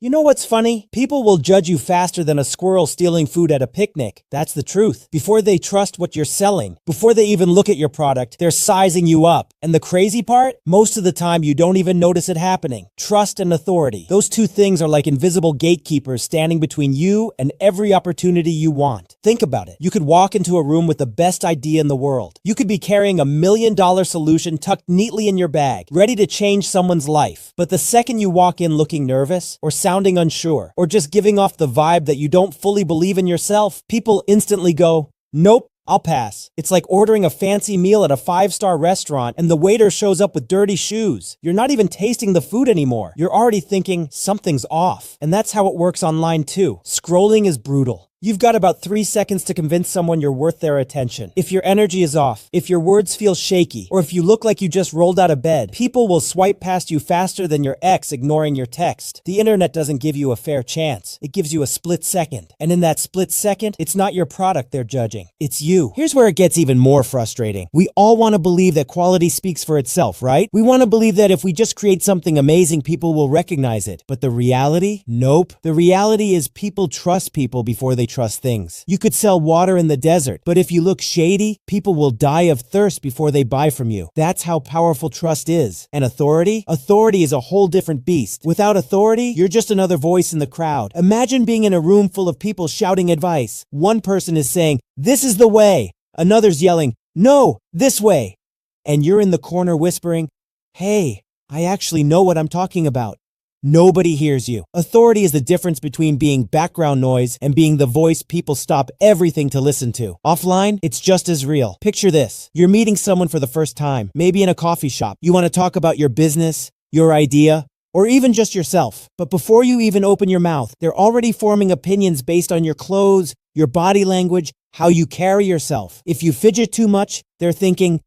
You know what's funny? People will judge you faster than a squirrel stealing food at a picnic. That's the truth. Before they trust what you're selling, before they even look at your product, they're sizing you up. And the crazy part? Most of the time you don't even notice it happening. Trust and authority. Those two things are like invisible gatekeepers standing between you and every opportunity you want. Think about it. You could walk into a room with the best idea in the world. You could be carrying $1 million solution tucked neatly in your bag, ready to change someone's life. But the second you walk in looking nervous, or sounding unsure, or just giving off the vibe that you don't fully believe in yourself, people instantly go, "Nope, I'll pass." It's like ordering a fancy meal at a 5-star restaurant and the waiter shows up with dirty shoes. You're not even tasting the food anymore. You're already thinking something's off. And that's how it works online too. Scrolling is brutal. You've got about 3 seconds to convince someone you're worth their attention. If your energy is off, if your words feel shaky, or if you look like you just rolled out of bed, people will swipe past you faster than your ex ignoring your text. The internet doesn't give you a fair chance. It gives you a split second. And in that split second, it's not your product they're judging. It's you. Here's where it gets even more frustrating. We all want to believe that quality speaks for itself, right? We want to believe that if we just create something amazing, people will recognize it. But the reality? Nope. The reality is people trust people before they trust things. You could sell water in the desert, but if you look shady, people will die of thirst before they buy from you. That's how powerful trust is. And authority? Authority is a whole different beast. Without authority, you're just another voice in the crowd. Imagine being in a room full of people shouting advice. One person is saying, "This is the way." Another's yelling, "No, this way." And you're in the corner whispering, "Hey, I actually know what I'm talking about." Nobody hears you. Authority is the difference between being background noise and being the voice people stop everything to listen to. Offline, it's just as real. Picture this. You're meeting someone for the first time, maybe in a coffee shop. You want to talk about your business, your idea, or even just yourself. But before you even open your mouth, they're already forming opinions based on your clothes, your body language, how you carry yourself. If you fidget too much, they're thinking,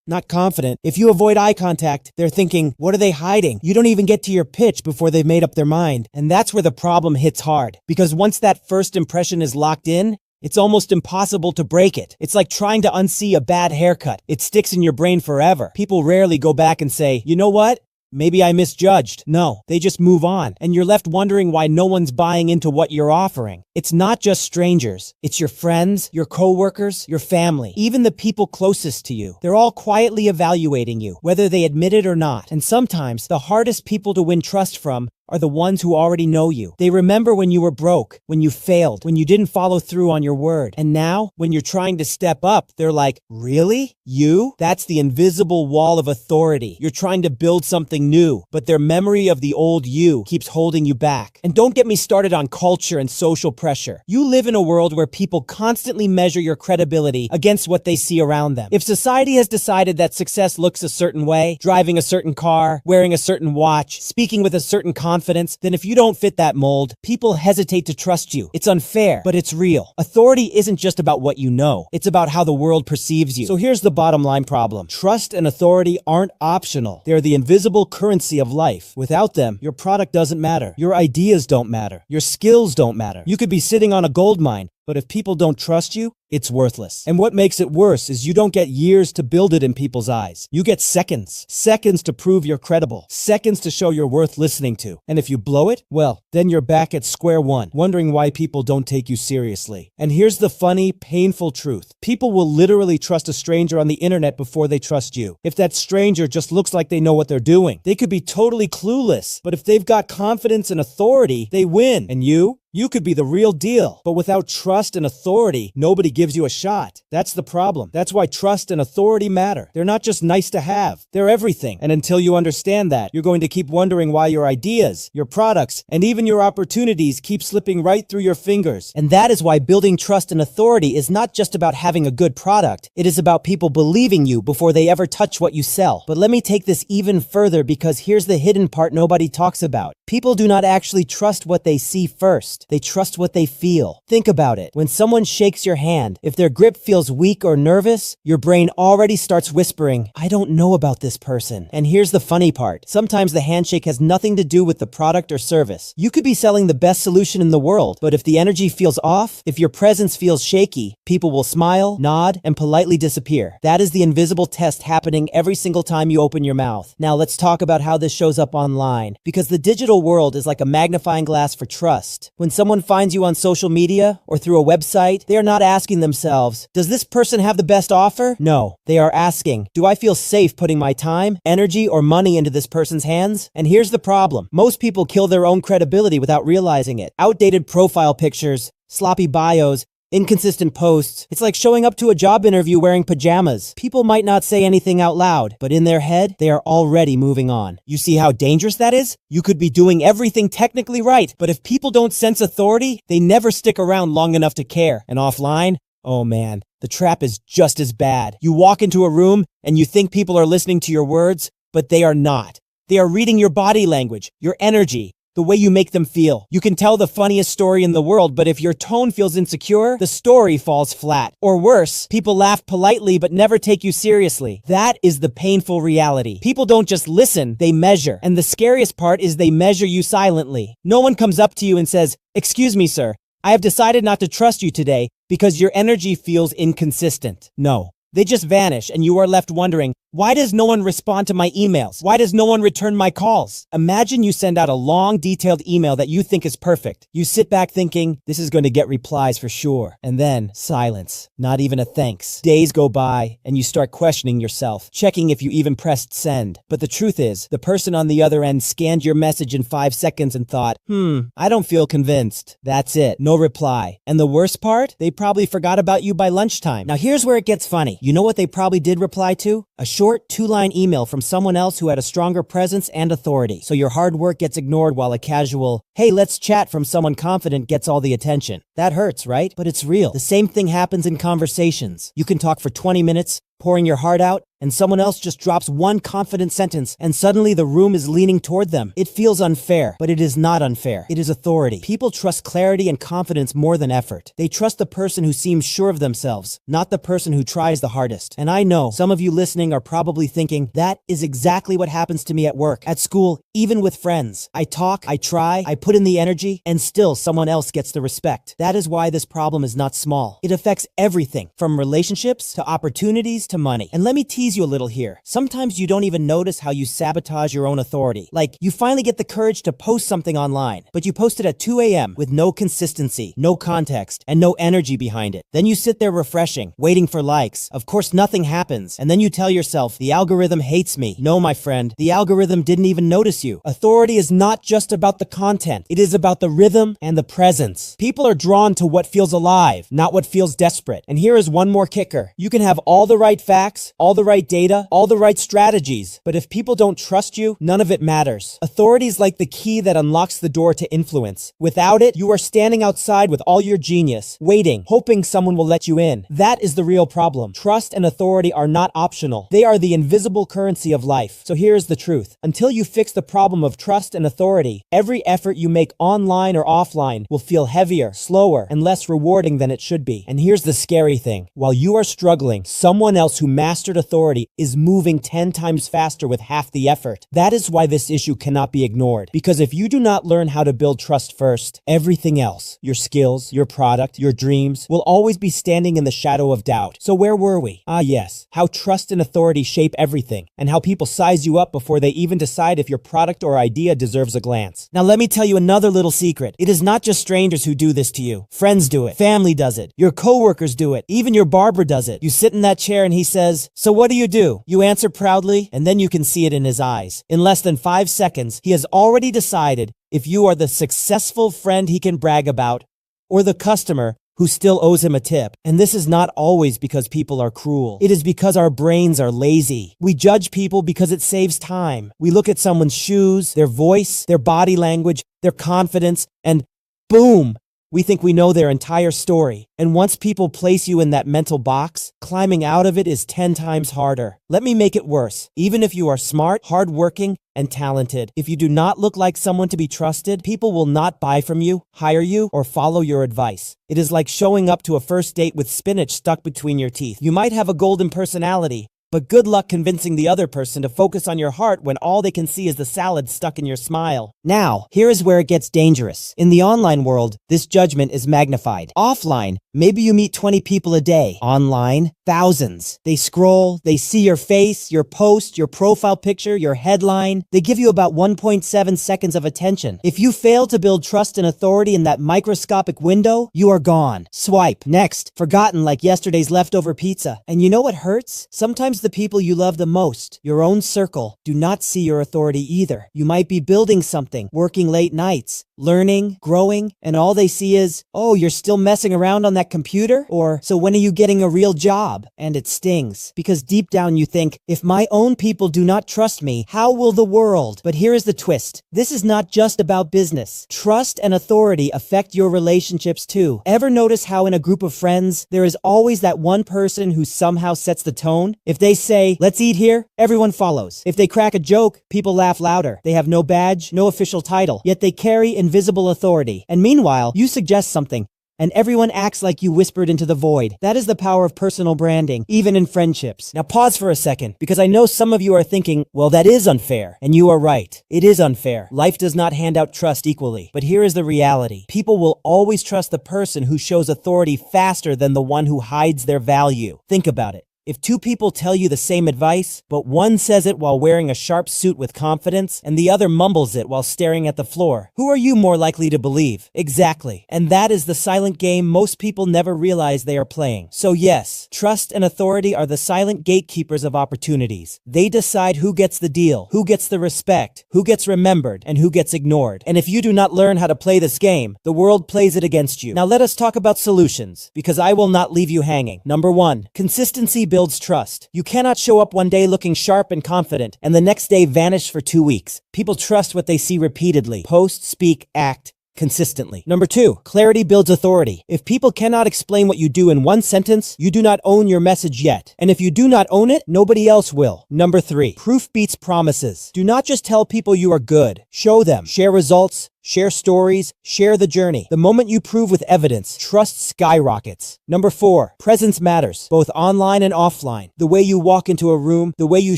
not confident. If you avoid eye contact, they're thinking, what are they hiding? You don't even get to your pitch before they've made up their mind. And that's where the problem hits hard. Because once that first impression is locked in, it's almost impossible to break it. It's like trying to unsee a bad haircut. It sticks in your brain forever. People rarely go back and say, "You know what? Maybe I misjudged." No, they just move on. And you're left wondering why no one's buying into what you're offering. It's not just strangers. It's your friends, your coworkers, your family, even the people closest to you. They're all quietly evaluating you, whether they admit it or not. And sometimes the hardest people to win trust from are the ones who already know you. They remember when you were broke, when you failed, when you didn't follow through on your word. And now, when you're trying to step up, they're like, "Really? You?" That's the invisible wall of authority. You're trying to build something new, but their memory of the old you keeps holding you back. And don't get me started on culture and social pressure. You live in a world where people constantly measure your credibility against what they see around them. If society has decided that success looks a certain way, driving a certain car, wearing a certain watch, speaking with a certain confidence, then if you don't fit that mold, people hesitate to trust you. It's unfair, but it's real. Authority isn't just about what you know. It's about how the world perceives you. So here's the bottom line problem. Trust and authority aren't optional. They're the invisible currency of life. Without them, your product doesn't matter. Your ideas don't matter. Your skills don't matter. You could be sitting on a gold mine, but if people don't trust you, it's worthless. And what makes it worse is you don't get years to build it in people's eyes. You get seconds. Seconds to prove you're credible. Seconds to show you're worth listening to. And if you blow it, well, then you're back at square one, wondering why people don't take you seriously. And here's the funny, painful truth. People will literally trust a stranger on the internet before they trust you. If that stranger just looks like they know what they're doing, they could be totally clueless. But if they've got confidence and authority, they win. And you could be the real deal. But without trust and authority, nobody gives you a shot. That's the problem. That's why trust and authority matter. They're not just nice to have. They're everything. And until you understand that, you're going to keep wondering why your ideas, your products, and even your opportunities keep slipping right through your fingers. And that is why building trust and authority is not just about having a good product. It is about people believing you before they ever touch what you sell. But let me take this even further, because here's the hidden part nobody talks about. People do not actually trust what they see first. trust. They trust what they feel. Think about it. When someone shakes your hand, if their grip feels weak or nervous, your brain already starts whispering, I don't know about this person. And here's the funny part. Sometimes the handshake has nothing to do with the product or service. You could be selling the best solution in the world, but if the energy feels off, if your presence feels shaky, people will smile, nod, and politely disappear. That is the invisible test happening every single time you open your mouth. Now let's talk about how this shows up online, because the digital world is like a magnifying glass for trust. When someone finds you on social media or through a website, they are not asking themselves, does this person have the best offer? No, they are asking, do I feel safe putting my time, energy, or money into this person's hands? And here's the problem. Most people kill their own credibility without realizing it. Outdated profile pictures, sloppy bios, inconsistent posts. It's like showing up to a job interview wearing pajamas. People might not say anything out loud, but in their head, they are already moving on. You see how dangerous that is? You could be doing everything technically right, but if people don't sense authority, they never stick around long enough to care. And offline, oh man, the trap is just as bad. You walk into a room and you think people are listening to your words, but they are not. They are reading your body language, your energy, the way you make them feel. You can tell the funniest story in the world, but if your tone feels insecure, the story falls flat. Or worse, people laugh politely but never take you seriously. That is the painful reality. People don't just listen, they measure. And the scariest part is they measure you silently. No one comes up to you and says, "Excuse me, sir, I have decided not to trust you today because your energy feels inconsistent." No. They just vanish and you are left wondering, why does no one respond to my emails? Why does no one return my calls? Imagine you send out a long, detailed email that you think is perfect. You sit back thinking, this is going to get replies for sure. And then silence, not even a thanks. Days go by and you start questioning yourself, checking if you even pressed send. But the truth is, the person on the other end scanned your message in 5 seconds and thought, I don't feel convinced. That's it. No reply. And the worst part? They probably forgot about you by lunchtime. Now here's where it gets funny. You know what they probably did reply to? A short 2-line email from someone else who had a stronger presence and authority. So your hard work gets ignored while a casual, hey, let's chat from someone confident gets all the attention. That hurts, right? But it's real. The same thing happens in conversations. You can talk for 20 minutes, pouring your heart out, and someone else just drops one confident sentence, and suddenly the room is leaning toward them. It feels unfair, but it is not unfair. It is authority. People trust clarity and confidence more than effort. They trust the person who seems sure of themselves, not the person who tries the hardest. And I know some of you listening are probably thinking, that is exactly what happens to me at work, at school, even with friends. I talk, I try, I put in the energy, and still someone else gets the respect. That is why this problem is not small. It affects everything, from relationships to opportunities to money. And let me tease you a little here. Sometimes you don't even notice how you sabotage your own authority. Like, you finally get the courage to post something online, but you post it at 2 a.m. with no consistency, no context, and no energy behind it. Then you sit there refreshing, waiting for likes. Of course, nothing happens. And then you tell yourself, the algorithm hates me. No, my friend, the algorithm didn't even notice you. Authority is not just about the content. It is about the rhythm and the presence. People are drawn to what feels alive, not what feels desperate. And here is one more kicker. You can have all the right facts, all the right data, all the right strategies, but if people don't trust you, none of it matters. Authority is like the key that unlocks the door to influence. Without it, you are standing outside with all your genius, waiting, hoping someone will let you in. That is the real problem. Trust and authority are not optional. They are the invisible currency of life. So here's the truth. Until you fix the problem of trust and authority, every effort you make online or offline will feel heavier, slower, and less rewarding than it should be. And here's the scary thing. While you are struggling, someone else who mastered authority is moving 10 times faster with half the effort. That is why this issue cannot be ignored. Because if you do not learn how to build trust first, everything else, your skills, your product, your dreams, will always be standing in the shadow of doubt. So where were we? Ah yes, how trust and authority shape everything, and how people size you up before they even decide if your product or idea deserves a glance. Now let me tell you another little secret. It is not just strangers who do this to you. Friends do it. Family does it. Your coworkers do it. Even your barber does it. You sit in that chair and he says, "So what do you do?" You answer proudly, and then you can see it in his eyes. In less than 5 seconds, he has already decided if you are the successful friend he can brag about, or the customer who still owes him a tip. And this is not always because people are cruel. It is because our brains are lazy. We judge people because it saves time. We look at someone's shoes, their voice, their body language, their confidence, and boom, We think we know their entire story. And once people place you in that mental box, climbing out of it is 10 times harder. Let me make it worse. Even if you are smart, hardworking, and talented, if you do not look like someone to be trusted, people will not buy from you, hire you, or follow your advice. It is like showing up to a first date with spinach stuck between your teeth. You might have a golden personality, but good luck convincing the other person to focus on your heart when all they can see is the salad stuck in your smile. Now, here is where it gets dangerous. In the online world, this judgment is magnified. Offline, maybe you meet 20 people a day. Online, thousands. They scroll, they see your face, your post, your profile picture, your headline. They give you about 1.7 seconds of attention. If you fail to build trust and authority in that microscopic window, you are gone. Swipe. Next. Forgotten like yesterday's leftover pizza. And you know what hurts? Sometimes the people you love the most, your own circle, do not see your authority either. You might be building something, working late nights, learning, growing, and all they see is, oh, you're still messing around on that computer? Or, so when are you getting a real job? And it stings. Because deep down you think, if my own people do not trust me, how will the world? But here is the twist. This is not just about business. Trust and authority affect your relationships too. Ever notice how in a group of friends, there is always that one person who somehow sets the tone? If they say, let's eat here, everyone follows. If they crack a joke, people laugh louder. They have no badge, no official title, yet they carry invisible authority. And meanwhile, you suggest something, and everyone acts like you whispered into the void. That is the power of personal branding, even in friendships. Now pause for a second, because I know some of you are thinking, well, that is unfair. And you are right. It is unfair. Life does not hand out trust equally. But here is the reality. People will always trust the person who shows authority faster than the one who hides their value. Think about it. If two people tell you the same advice, but one says it while wearing a sharp suit with confidence, and the other mumbles it while staring at the floor, who are you more likely to believe? Exactly. And that is the silent game most people never realize they are playing. So yes, trust and authority are the silent gatekeepers of opportunities. They decide who gets the deal, who gets the respect, who gets remembered, and who gets ignored. And if you do not learn how to play this game, the world plays it against you. Now let us talk about solutions, because I will not leave you hanging. Number 1, consistency builds trust. You cannot show up one day looking sharp and confident, and the next day vanish for 2 weeks. People trust what they see repeatedly. Post, speak, act consistently. Number 2, clarity builds authority. If people cannot explain what you do in one sentence, you do not own your message yet. And if you do not own it, nobody else will. Number 3, proof beats promises. Do not just tell people you are good. Show them. Share results. Share stories, share the journey. The moment you prove with evidence, trust skyrockets. Number 4, presence matters, both online and offline. The way you walk into a room, the way you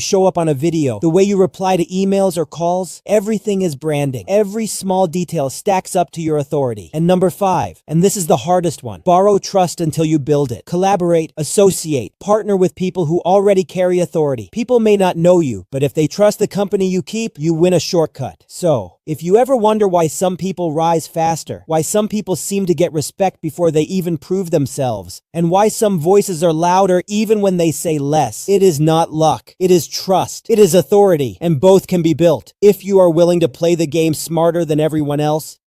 show up on a video, the way you reply to emails or calls, everything is branding. Every small detail stacks up to your authority. And number 5, and this is the hardest one, borrow trust until you build it. Collaborate, associate, partner with people who already carry authority. People may not know you, but if they trust the company you keep, you win a shortcut. So, if you ever wonder why some people rise faster, why some people seem to get respect before they even prove themselves, and why some voices are louder even when they say less, it is not luck. It is trust. It is authority, and both can be built. If you are willing to play the game smarter than everyone else,